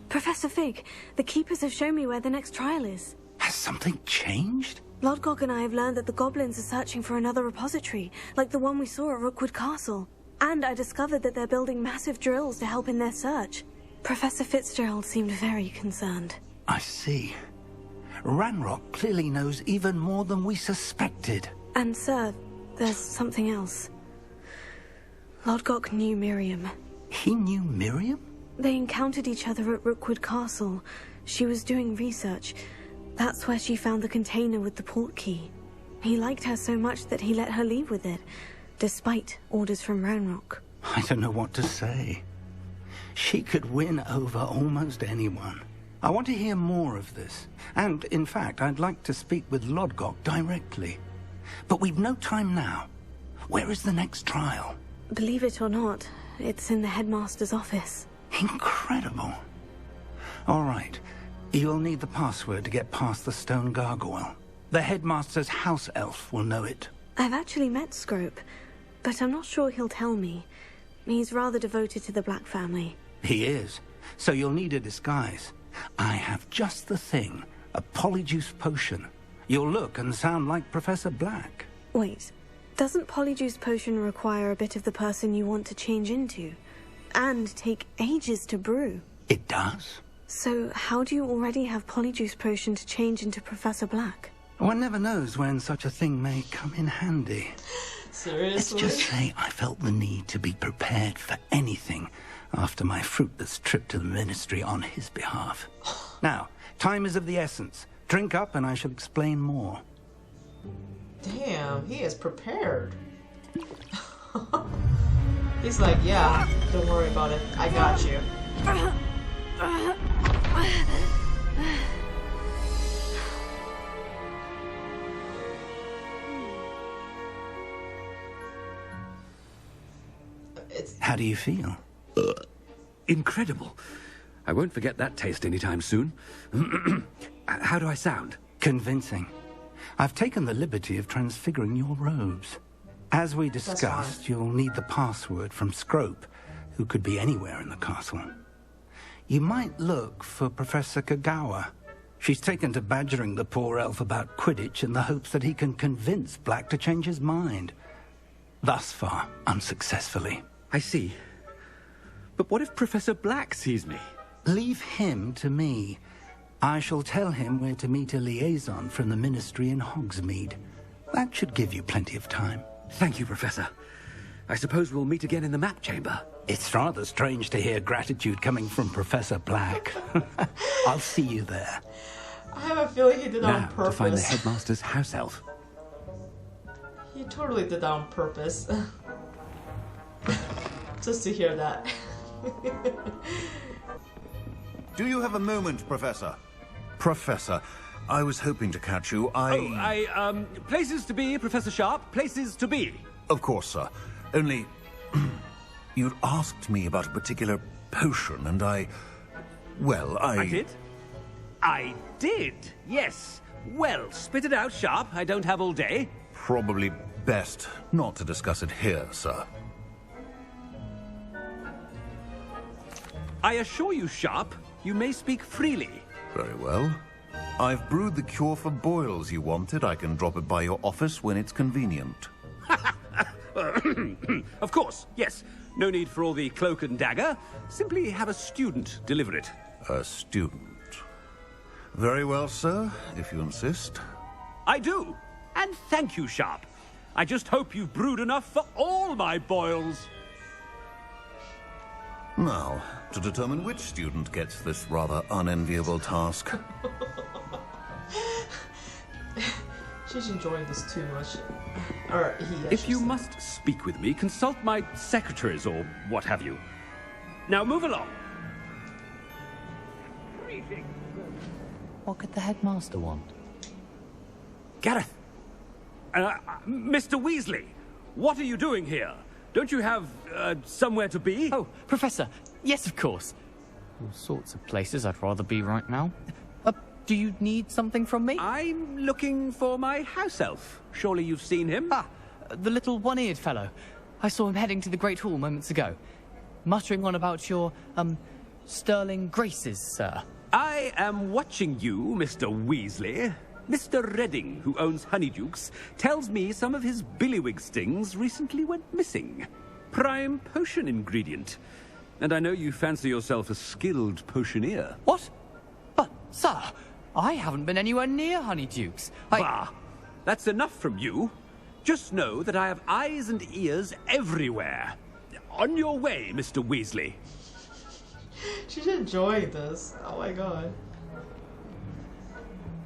Professor Fig, the Keepers have shown me where the next trial is. Has something changed? Lodgok and I have learned that the goblins are searching for another repository, like the one we saw at Rookwood Castle. And I discovered that they're building massive drills to help in their search. Professor Fitzgerald seemed very concerned. I see. Ranrock clearly knows even more than we suspected. And, sir, there's something else. Lodgok knew Miriam. He knew Miriam? They encountered each other at Rookwood Castle. She was doing research. That's where she found the container with the port key. He liked her so much that he let her leave with it, despite orders from Ranrock. I don't know what to say. She could win over almost anyone. I want to hear more of this. And, in fact, I'd like to speak with Lodgok directly. But we've no time now. Where is the next trial? Believe it or not, it's in the headmaster's office. Incredible. All right. You'll need the password to get past the stone gargoyle. The headmaster's house elf will know it. I've actually met Scrope, but I'm not sure he'll tell me. He's rather devoted to the Black family. He is. So you'll need a disguise. I have just the thing. A polyjuice potion. You'll look and sound like Professor Black. Wait. Doesn't polyjuice potion require a bit of the person you want to change into? And take ages to brew? It does. So how do you already have polyjuice potion to change into Professor Black? One never knows when such a thing may come in handy. Seriously? Let's just say I felt the need to be prepared for anything after my fruitless trip to the ministry on his behalf. Now, time is of the essence. Drink up and I shall explain more. Damn, he is prepared. He's like, yeah, don't worry about it. I got you. How do you feel? Incredible. I won't forget that taste anytime soon. How do I sound? Convincing. I've taken the liberty of transfiguring your robes. As we discussed, you'll need the password from Scrope, who could be anywhere in the castle. You might look for Professor Kagawa. She's taken to badgering the poor elf about Quidditch in the hopes that he can convince Black to change his mind. Thus far, unsuccessfully. I see. But what if Professor Black sees me? Leave him to me. I shall tell him where to meet a liaison from the ministry in Hogsmeade. That should give you plenty of time. Thank you, Professor. I suppose we'll meet again in the map chamber. It's rather strange to hear gratitude coming from Professor Black. I'll see you there. I have a feeling he did that on Now, purpose. to find the headmaster's house elf. He totally did that on purpose. Just to hear that. Do you have a moment, Professor? Professor, I was hoping to catch you. Places to be, Professor Sharp. Places to be. Of course, sir. Only... you'd asked me about a particular potion, and well, I did? I did, yes. Well, spit it out, Sharp. I don't have all day. Probably best not to discuss it here, sir. I assure you, Sharp, you may speak freely. Very well. I've brewed the cure for boils you wanted. I can drop it by your office when it's convenient. Of course, yes. No need for all the cloak and dagger. Simply have a student deliver it. A student. Very well, sir, if you insist. I do. And thank you, Sharp. I just hope you've brewed enough for all my boils. Now, to determine which student gets this rather unenviable task. She's enjoying this too much. Or he, If you must speak with me, consult my secretaries or what have you. Now move along. What could the headmaster want? Gareth! Mr. Weasley, what are you doing here? Don't you have, somewhere to be? Oh, Professor, yes, of course. All sorts of places I'd rather be right now. Do you need something from me? I'm looking for my house elf. Surely you've seen him? Ah, the little one-eared fellow. I saw him heading to the Great Hall moments ago, muttering on about your sterling graces, sir. I am watching you, Mr. Weasley. Mr. Redding, who owns Honeydukes, tells me some of his billywig stings recently went missing. Prime potion ingredient. And I know you fancy yourself a skilled potioneer. What? But, sir, I haven't been anywhere near Honeydukes. Bah! That's enough from you. Just know that I have eyes and ears everywhere. On your way, Mr. Weasley. She's enjoying this. Oh my god.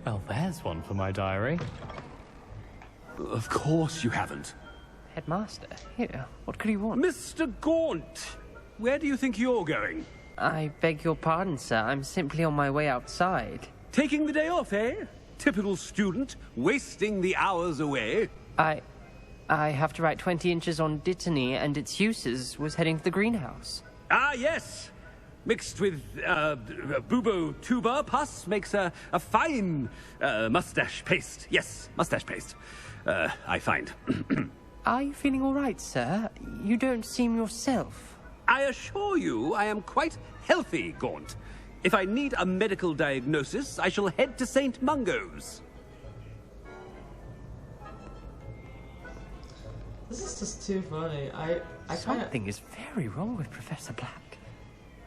Well, there's one for my diary. Of course you haven't. Headmaster, here, what could he want? Mr. Gaunt, where do you think you're going? I beg your pardon, sir. I'm simply on my way outside. Taking the day off, eh? Typical student, wasting the hours away. I have to write 20 inches on Dittany and its uses. Was heading to the greenhouse. Ah, yes. Mixed with bubo tuber pus makes a fine mustache paste. Yes, mustache paste. I find. Are you feeling all right, sir? You don't seem yourself. I assure you I am quite healthy, Gaunt. If I need a medical diagnosis, I shall head to St. Mungo's. This is just too funny. I kinda... Something is very wrong with Professor Black.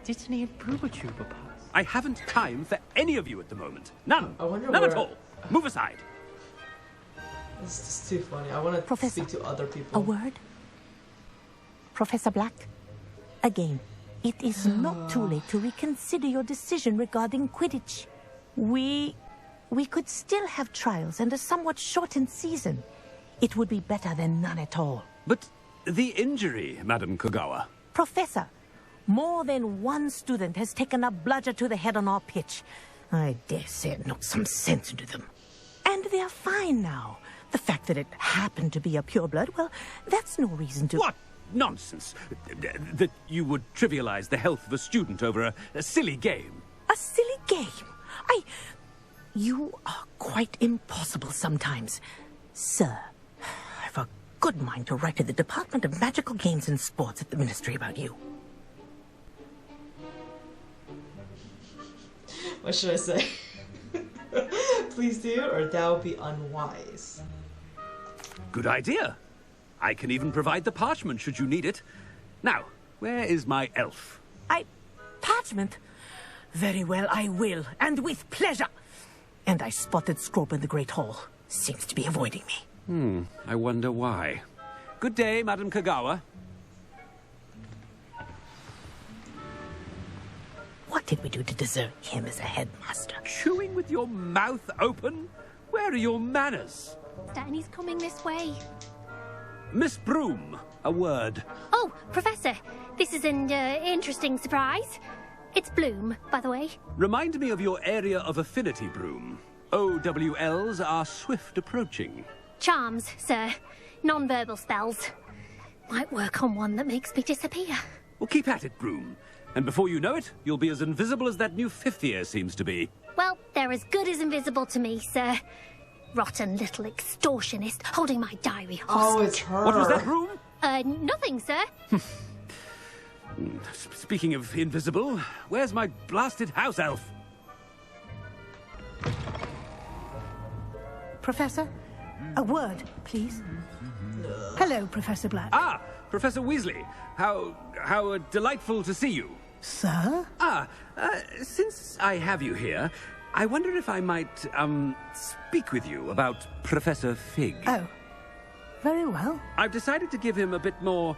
Dittany and Boobertuber pass. I haven't time for any of you at the moment. None. I wonder None at where- all. Move aside. This is just too funny. I want to Professor, speak to other A people. word? Professor Black, again, it is not too late to reconsider your decision regarding Quidditch. We could still have trials and a somewhat shortened season. It would be better than none at all. But the injury, Madam Kogawa. Professor, more than one student has taken a bludger to the head on our pitch. I dare say it knocked some sense into them. And they're fine now. The fact that it happened to be a pureblood, well, that's no reason to... What nonsense! That you would trivialize the health of a student over a silly game. A silly game? You are quite impossible sometimes. Sir, I've a good mind to write to the Department of Magical Games and Sports at the Ministry about you. What should I say? Please do, or that would be unwise. Good idea. I can even provide the parchment should you need it. Now, where is my elf? Parchment? Very well, I will, and with pleasure. And I spotted Scrope in the Great Hall. Seems to be avoiding me. I wonder why. Good day, Madam Kogawa. What did we do to deserve him as a headmaster? Chewing with your mouth open? Where are your manners? And he's coming this way. Miss Broom, a word. Oh, Professor, this is an interesting surprise. It's Bloom, by the way. Remind me of your area of affinity, Broom. OWLs are swift approaching. Charms, sir. Non-verbal spells. Might work on one that makes me disappear. Well, keep at it, Broom. And before you know it, you'll be as invisible as that new fifth year seems to be. Well, they're as good as invisible to me, sir. Rotten little extortionist holding my diary hostage. Oh, it's her. What was that, Broom? Nothing, sir. Speaking of invisible, where's my blasted house elf? Professor, a word, please. Hello, Professor Black. Ah, Professor Weasley. How delightful to see you. Sir? Since I have you here, I wonder if I might, speak with you about Professor Fig. Oh, very well. I've decided to give him a bit more,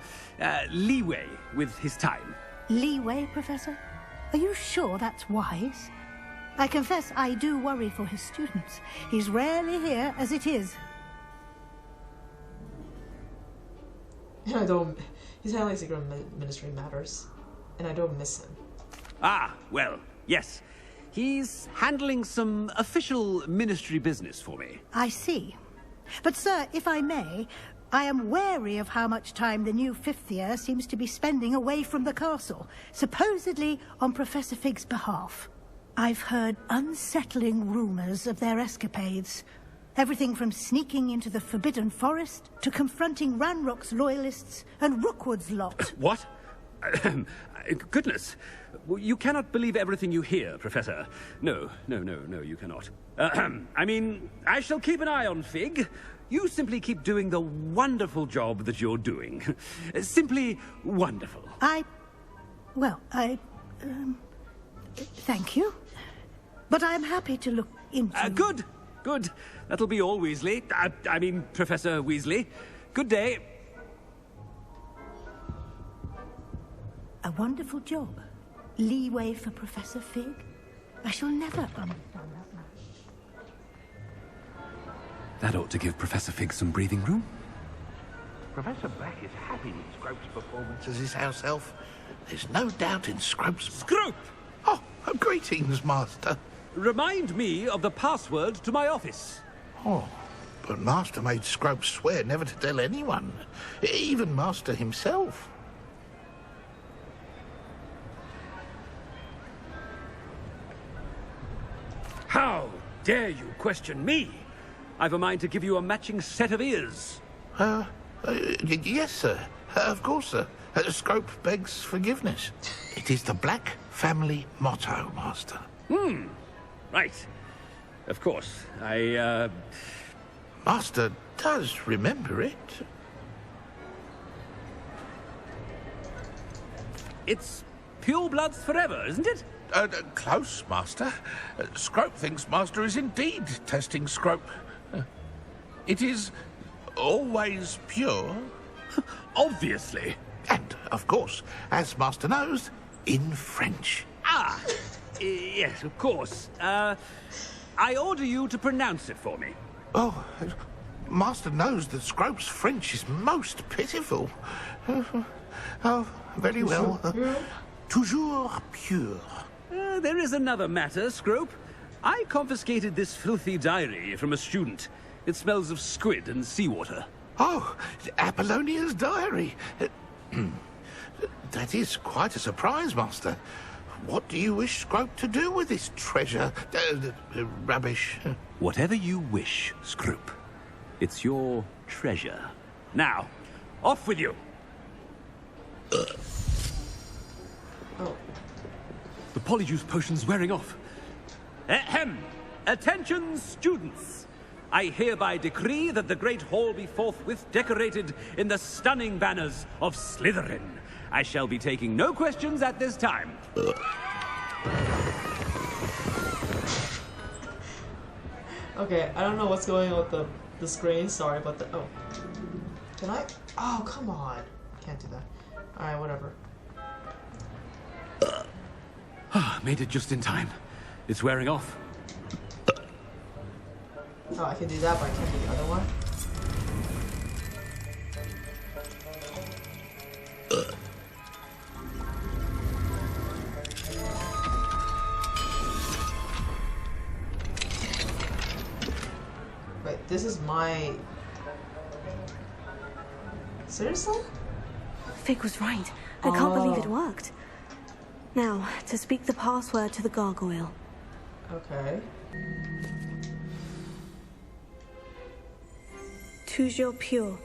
leeway with his time. Leeway, Professor? Are you sure that's wise? I confess I do worry for his students. He's rarely here as it is. And I don't... He's handling Secret Ministry matters. And I don't miss him. Ah, well, yes. He's handling some official ministry business for me. I see. But, sir, if I may, I am wary of how much time the new fifth year seems to be spending away from the castle, supposedly on Professor Fig's behalf. I've heard unsettling rumors of their escapades. Everything from sneaking into the Forbidden Forest to confronting Ranrock's loyalists and Rookwood's lot. What? Goodness. You cannot believe everything you hear, Professor. No, you cannot. I mean, I shall keep an eye on Fig. You simply keep doing the wonderful job that you're doing. Simply wonderful. Thank you. But I'm happy to look into... Good. That'll be all, Weasley. I mean, Professor Weasley. Good day. A wonderful job. Leeway for Professor Fig. I shall never understand that much. That ought to give Professor Fig some breathing room. Professor Black is happy with Scrope's performance as his house elf. There's no doubt in Scrope's... Scrope! Oh, greetings, Master. Remind me of the password to my office. Oh, but Master made Scrope swear never to tell anyone, even Master himself. How dare you question me? I've a mind to give you a matching set of ears. Yes, sir. Of course, sir. Scrope begs forgiveness. It is the Black family motto, Master. Right. Of course. Master does remember it. It's purebloods forever, isn't it? Close, Master. Scrope thinks Master is indeed testing Scrope. It is always pure. Obviously. And, of course, as Master knows, in French. Yes, of course. I order you to pronounce it for me. Oh, Master knows that Scrope's French is most pitiful. Oh, very well. Toujours pure. There is another matter, Scrope. I confiscated this filthy diary from a student. It smells of squid and seawater. Oh, Apollonia's diary. That is quite a surprise, Master. What do you wish Scrope to do with this treasure? Rubbish. Whatever you wish, Scrope. It's your treasure. Now, off with you. Oh. The polyjuice potion's wearing off. Ahem! Attention, students! I hereby decree that the Great Hall be forthwith decorated in the stunning banners of Slytherin. I shall be taking no questions at this time. Okay, I don't know what's going on with the screen. Sorry about the... Oh. Can I? Oh, come on. Can't do that. Alright, whatever. Made it just in time. It's wearing off. Oh, I can do that, but I can't do the other one. Wait, this is my... Seriously? Fig was right. I can't believe it worked. Now, to speak the password to the gargoyle. Okay. Toujours pure.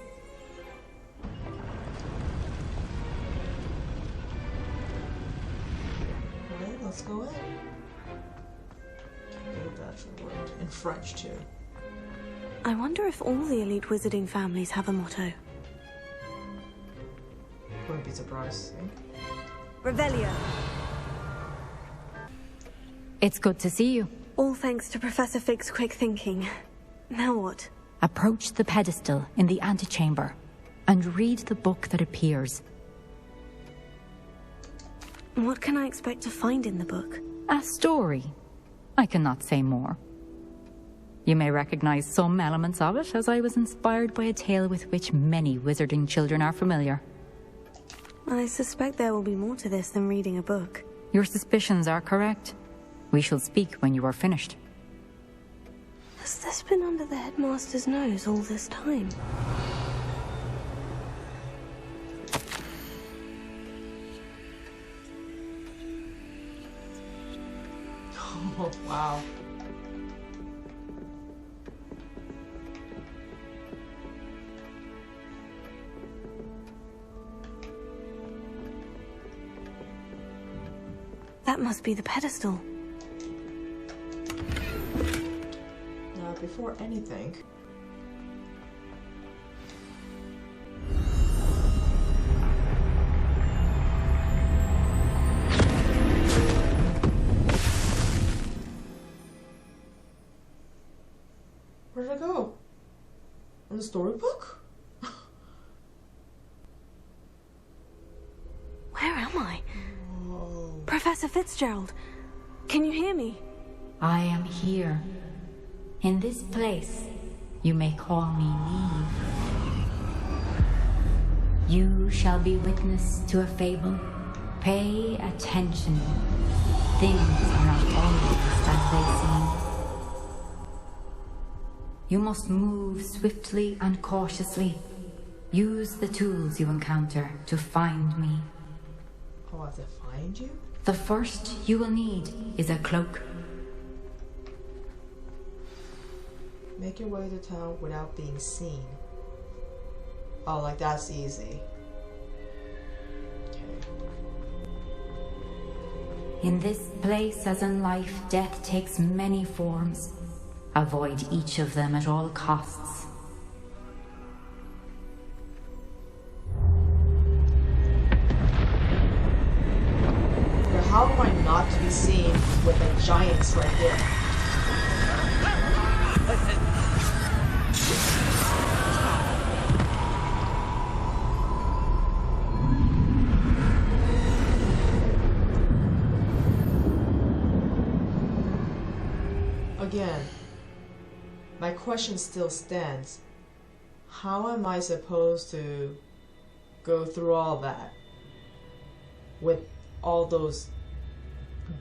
Alright, let's go in. Maybe that's a word. In French, too. I wonder if all the elite wizarding families have a motto. Wouldn't be surprised. Revelio. It's good to see you. All thanks to Professor Fig's quick thinking. Now what? Approach the pedestal in the antechamber and read the book that appears. What can I expect to find in the book? A story. I cannot say more. You may recognize some elements of it, as I was inspired by a tale with which many wizarding children are familiar. I suspect there will be more to this than reading a book. Your suspicions are correct. We shall speak when you are finished. Has this been under the headmaster's nose all this time? Oh, wow. That must be the pedestal. Now, before anything... Where did I go? In the storybook? Where am I? Whoa. Professor Fitzgerald, can you hear me? I am here. In this place, you may call me Neve. You shall be witness to a fable. Pay attention. Things are not always as they seem. You must move swiftly and cautiously. Use the tools you encounter to find me. Oh, I have to find you? The first you will need is a cloak. Make your way to town without being seen. Oh, like that's easy. Okay. In this place, as in life, death takes many forms. Avoid each of them at all costs. But how am I not to be seen with the giants right there? Again, my question still stands. How am I supposed to go through all that with all those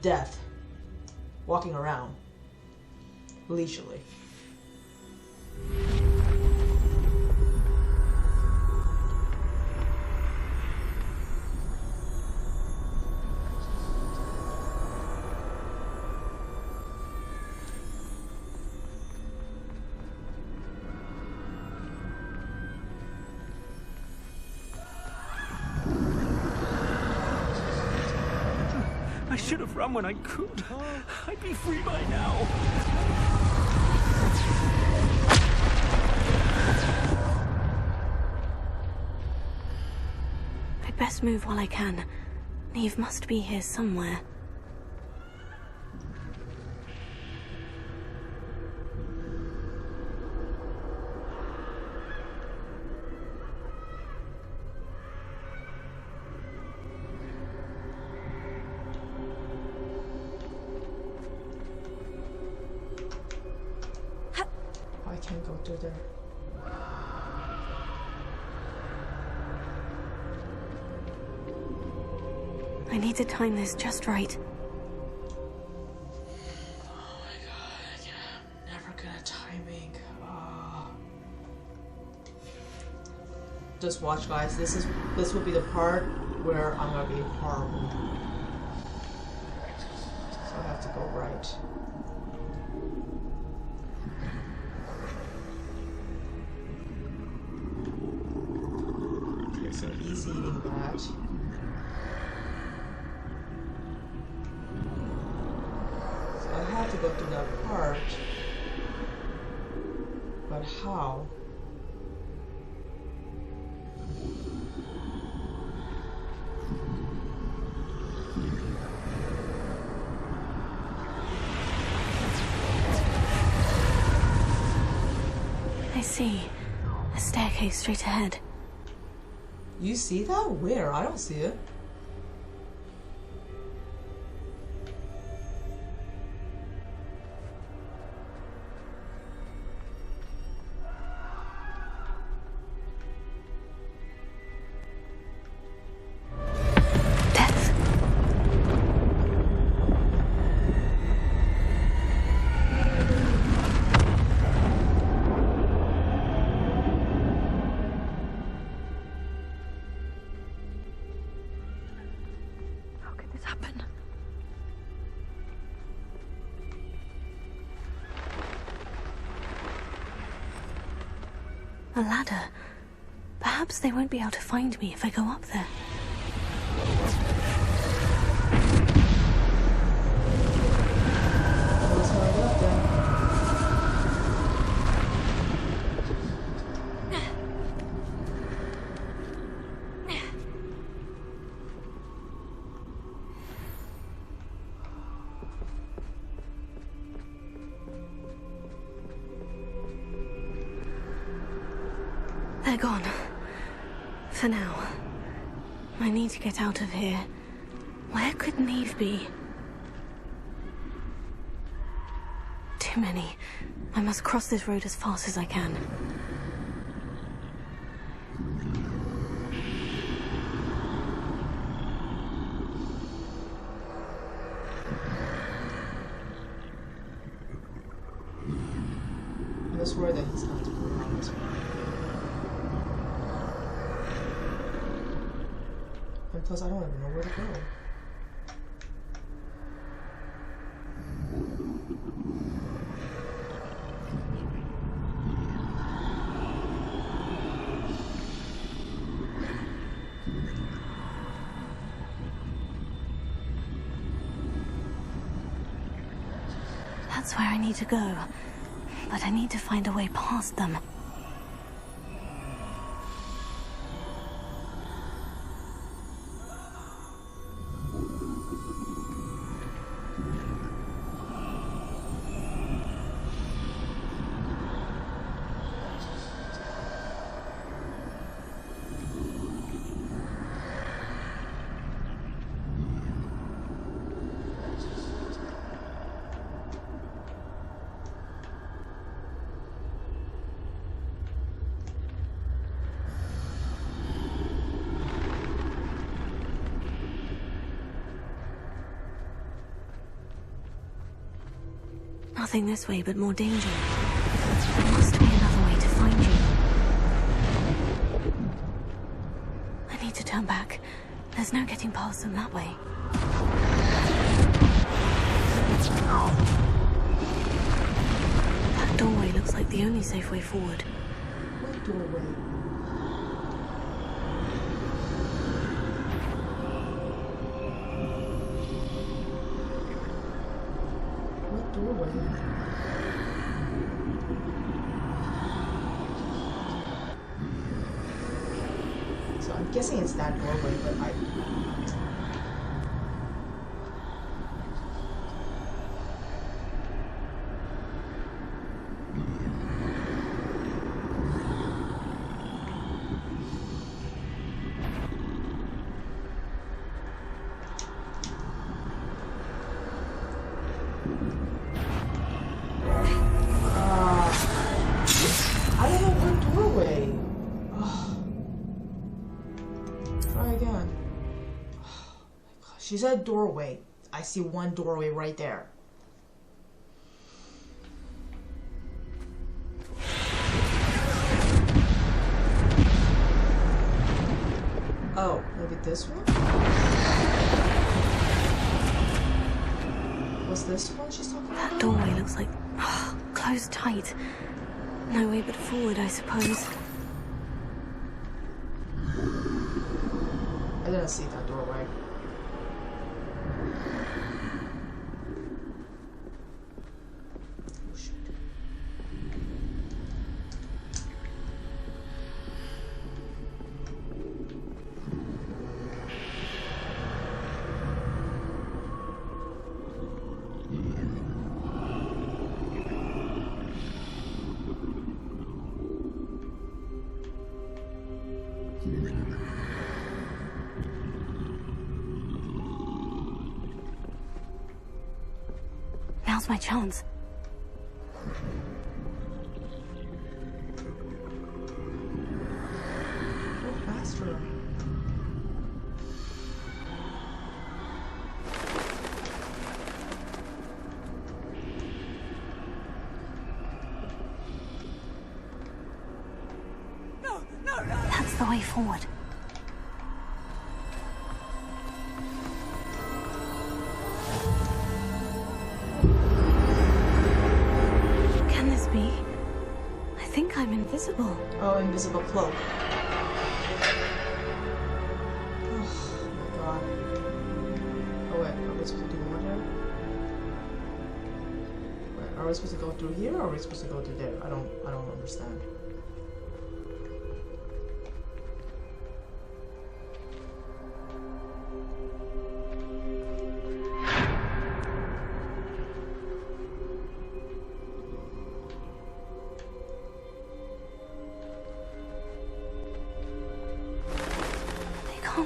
death walking around leisurely? I should have run when I could. I'd be free by now. I'd best move while I can. Neve must be here somewhere. I can't go through there. I need to time this just right. Oh my god, I'm never good at timing. Just watch, guys. This will be the part where I'm gonna be horrible. So I have to go right. Okay, so easy eating that. I have to go through that part, but how? I see. A staircase straight ahead. You see that? Where? I don't see it. A ladder. Perhaps they won't be able to find me if I go up there. They're gone. For now. I need to get out of here. Where could Neve be? Too many. I must cross this road as fast as I can. I swear that he's going to go around this way. And plus, I don't even know where to go. That's where I need to go. But I need to find a way past them. Nothing this way, but more danger. There must be another way to find you. I need to turn back. There's no getting past them that way. That doorway looks like the only safe way forward. What doorway? So I'm guessing it's that doorway, but I... I don't know what doorway. Try again. Oh my gosh. She said doorway. I see one doorway right there. Oh, maybe this one? Was this the one she's talking about? That doorway looks like... closed tight. No way but forward, I suppose. I didn't see that doorway. Oh shit. Now's my chance. Go faster. That's the way forward. Can this be? I think I'm invisible. Oh, invisible cloak. Oh my god. Oh wait, are we supposed to do more there? Wait, are we supposed to go through here or are we supposed to go through there? I don't understand.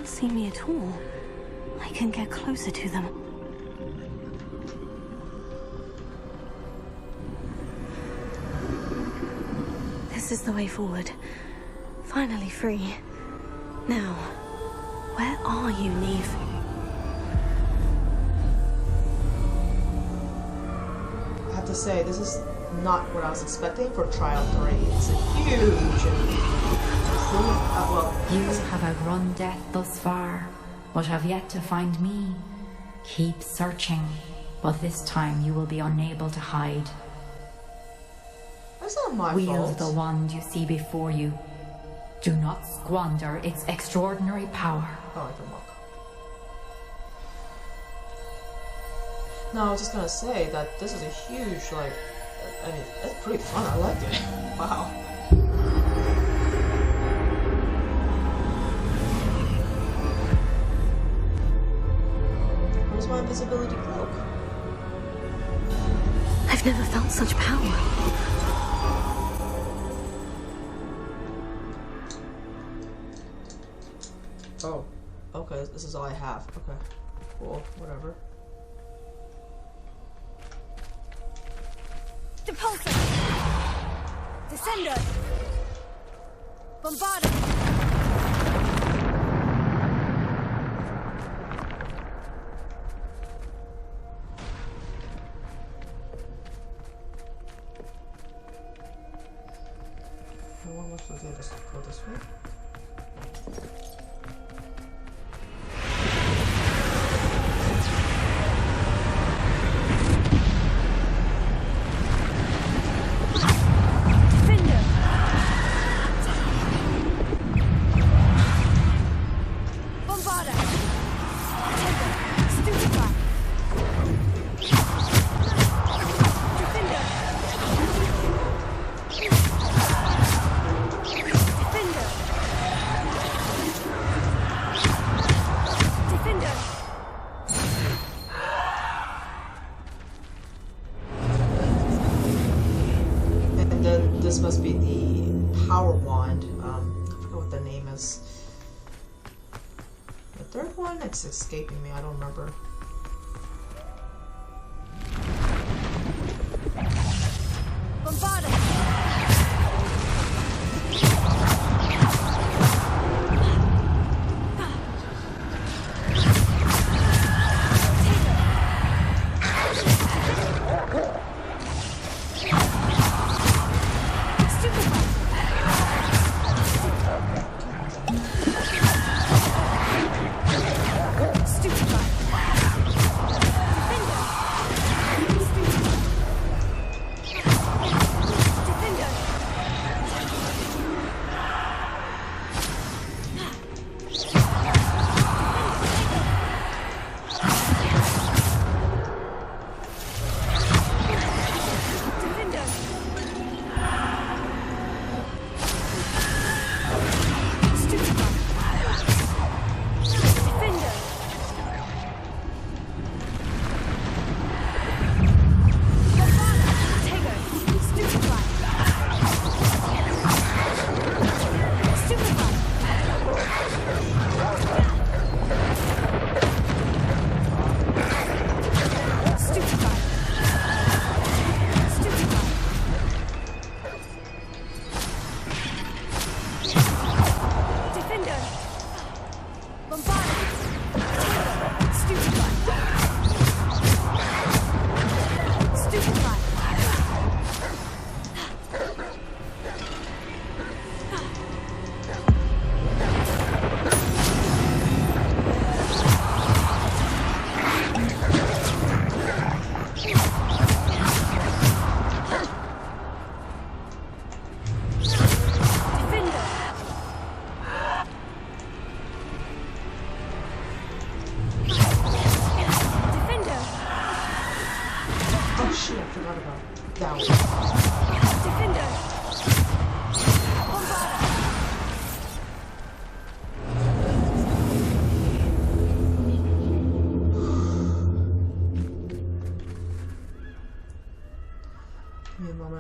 can't see me at all. I can get closer to them. This is the way forward. Finally free. Now, where are you, Neve? I have to say, this is not what I was expecting for Trial 3. It's a huge well, you have outrun death thus far, but have yet to find me. Keep searching, but this time you will be unable to hide. That's not my Wield fault. the wand you see before you. Do not squander its extraordinary power. Oh, I can walk. No, I was just gonna say that this is a huge, like, I mean, it's pretty fun. I liked it. Wow. Where's my invisibility cloak? I've never felt such power. Oh, okay, this is all I have. Okay, cool, whatever. Depulsor! Descender! Bombarder! What am I supposed to do? Just go this way? This must be the power wand. I forget what the name is. The third one? It's escaping me. I don't remember. Bombarder!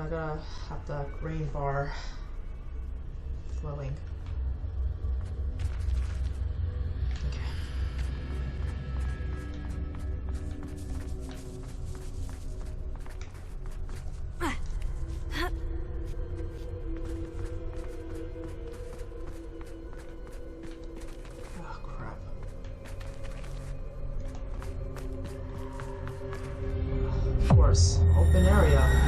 I gotta have the green bar flowing. course. Open area.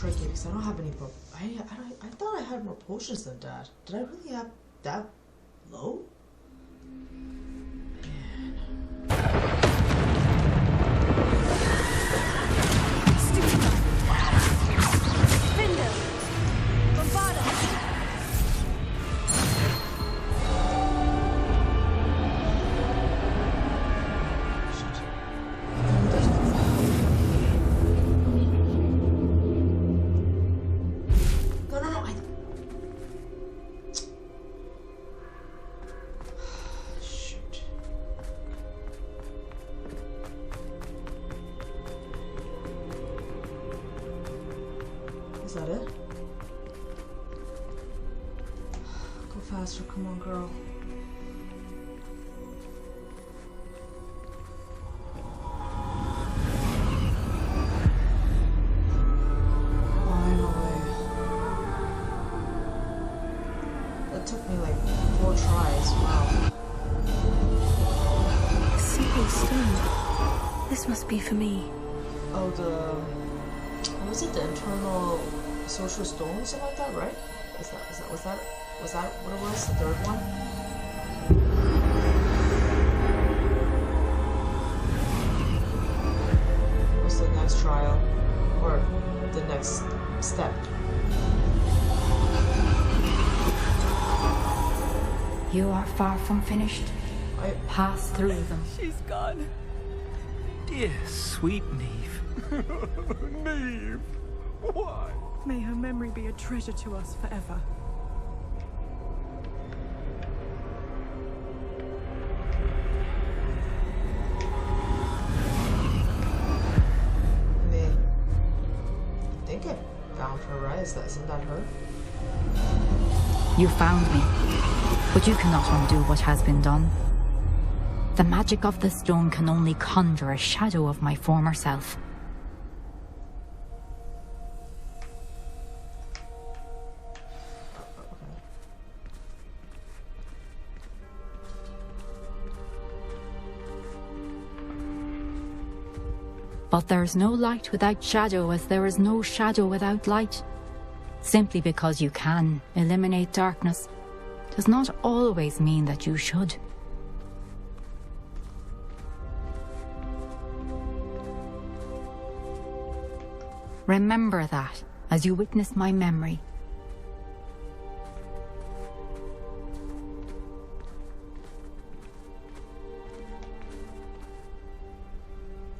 tricky because I don't have any. I thought I had more potions than that. Did I really have that low? Is that it? Go faster. Come on, girl. Finally. That took me like 4 tries. Wow. A simple stone. This must be for me. Oh, what was it? The internal social stone or something like that, right? Was that what it was? The third one? What's the next trial? Or the next step? You are far from finished. Pass through them. She's gone. Dear sweet Neve. Neve! Why? May her memory be a treasure to us forever. I think I found her, right? Isn't that her? You found me, but you cannot undo what has been done. The magic of the stone can only conjure a shadow of my former self. But there's no light without shadow, as there is no shadow without light. Simply because you can eliminate darkness does not always mean that you should. Remember that as you witness my memory.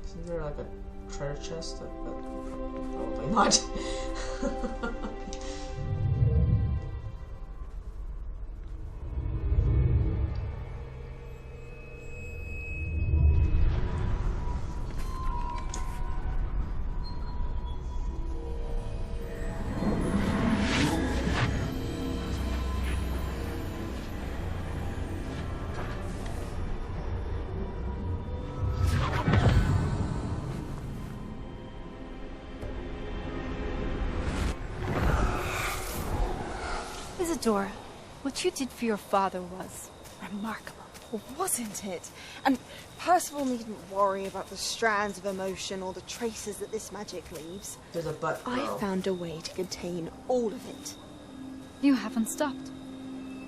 Isn't there like a treasure chest? Probably not. Isadora, what you did for your father was remarkable, wasn't it? And Percival needn't worry about the strands of emotion or the traces that this magic leaves. There's a butt. I found a way to contain all of it. You haven't stopped.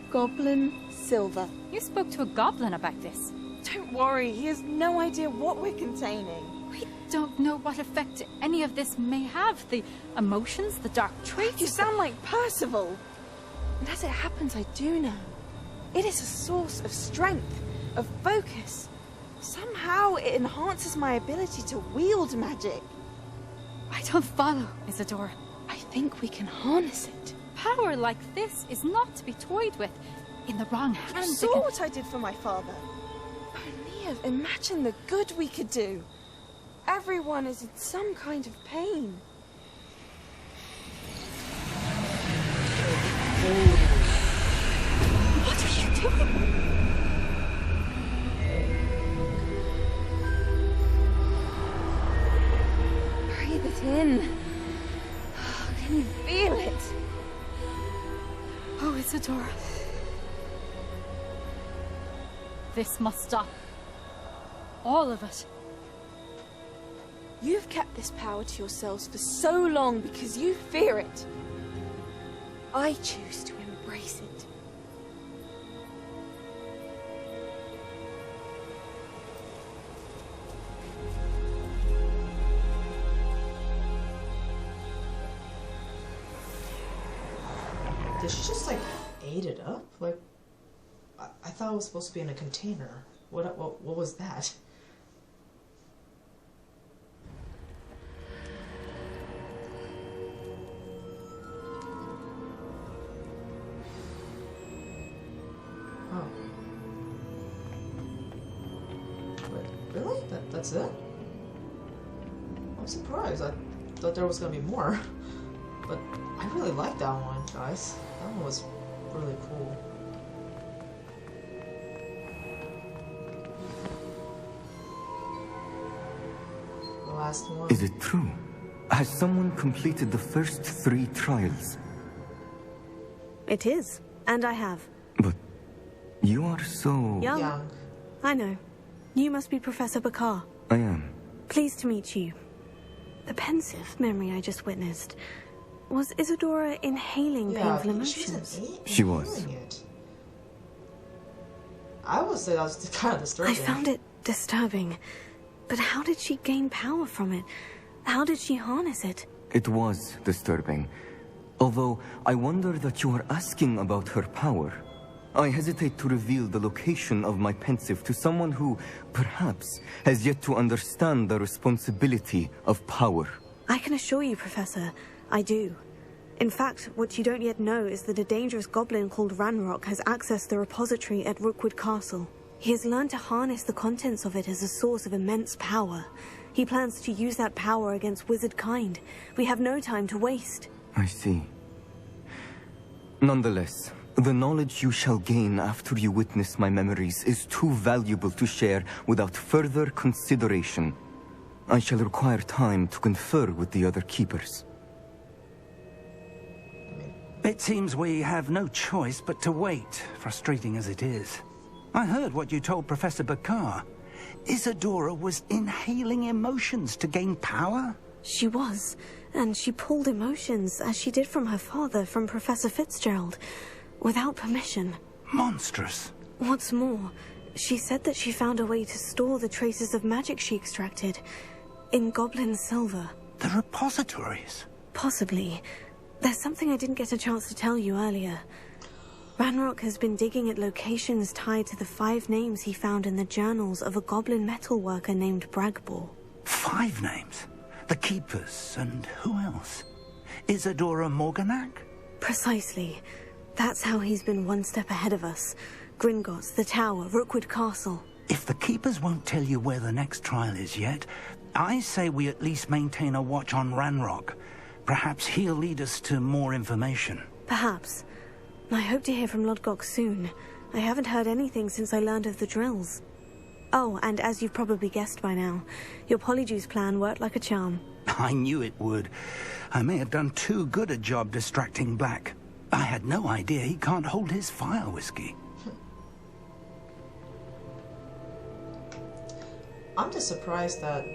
Goblin Silver. You spoke to a goblin about this. Don't worry, he has no idea what we're containing. We don't know what effect any of this may have. The emotions, the dark traits. You sound like Percival. And as it happens, I do know. It is a source of strength, of focus. Somehow it enhances my ability to wield magic. I don't follow, Isadora. I think we can harness it. Power like this is not to be toyed with. In the wrong hands. You saw what I did for my father. Only imagine the good we could do. Everyone is in some kind of pain. What are you doing? Breathe it in. Can you feel it? Oh, Isadora. This must stop. All of it. You've kept this power to yourselves for so long because you fear it. I choose to embrace it. Did she just like ate it up? Like, I thought it was supposed to be in a container. What was that? Oh. Wait, really? That's it? I'm surprised. I thought there was gonna be more. But I really like that one, guys. That one was really cool. last one. Is it true? Has someone completed the first 3 trials? It is, and I have. But you are so... Young. I know. You must be Professor Bakar. I am. Pleased to meet you. The pensive memory I just witnessed. Was Isadora inhaling painful emotions? She was. I would say that was kind of disturbing. I found it disturbing. But how did she gain power from it? How did she harness it? It was disturbing. Although, I wonder that you are asking about her power. I hesitate to reveal the location of my pensive to someone who, perhaps, has yet to understand the responsibility of power. I can assure you, Professor, I do. In fact, what you don't yet know is that a dangerous goblin called Ranrock has accessed the repository at Rookwood Castle. He has learned to harness the contents of it as a source of immense power. He plans to use that power against wizard kind. We have no time to waste. I see. Nonetheless, the knowledge you shall gain after you witness my memories is too valuable to share without further consideration. I shall require time to confer with the other keepers. It seems we have no choice but to wait, frustrating as it is. I heard what you told Professor Bakar. Isadora was inhaling emotions to gain power? She was, and she pulled emotions, as she did from her father, from Professor Fitzgerald, without permission. Monstrous. What's more, she said that she found a way to store the traces of magic she extracted in goblin silver. The repositories? Possibly. There's something I didn't get a chance to tell you earlier. Ranrock has been digging at locations tied to the 5 names he found in the journals of a goblin metalworker named Bragbor. 5 names? The Keepers, and who else? Isadora Morganac? Precisely. That's how he's been one step ahead of us. Gringotts, the Tower, Rookwood Castle. If the Keepers won't tell you where the next trial is yet, I say we at least maintain a watch on Ranrock. Perhaps he'll lead us to more information. Perhaps. I hope to hear from Lodgok soon. I haven't heard anything since I learned of the drills. Oh, and as you've probably guessed by now, your polyjuice plan worked like a charm. I knew it would. I may have done too good a job distracting Black. I had no idea he can't hold his fire whiskey. I'm just surprised that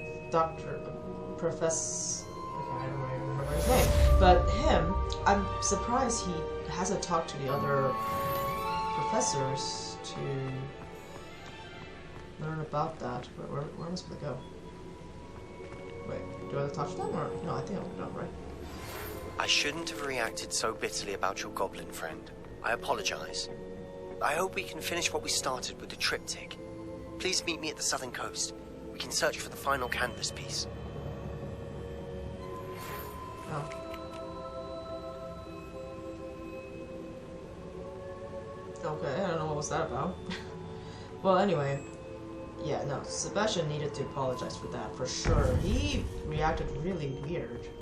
Professor... Okay, I don't even remember his name. But him, I'm surprised he hasn't talked to the other professors to learn about that. Where am I supposed to go? Wait, do I have to talk to them or... No, I think I'm done, right? I shouldn't have reacted so bitterly about your goblin friend. I apologize. I hope we can finish what we started with the triptych. Please meet me at the southern coast. We can search for the final canvas piece. Oh. Okay, I don't know what was that about. Well, anyway. Yeah, no, Sebastian needed to apologize for that, for sure. He reacted really weird.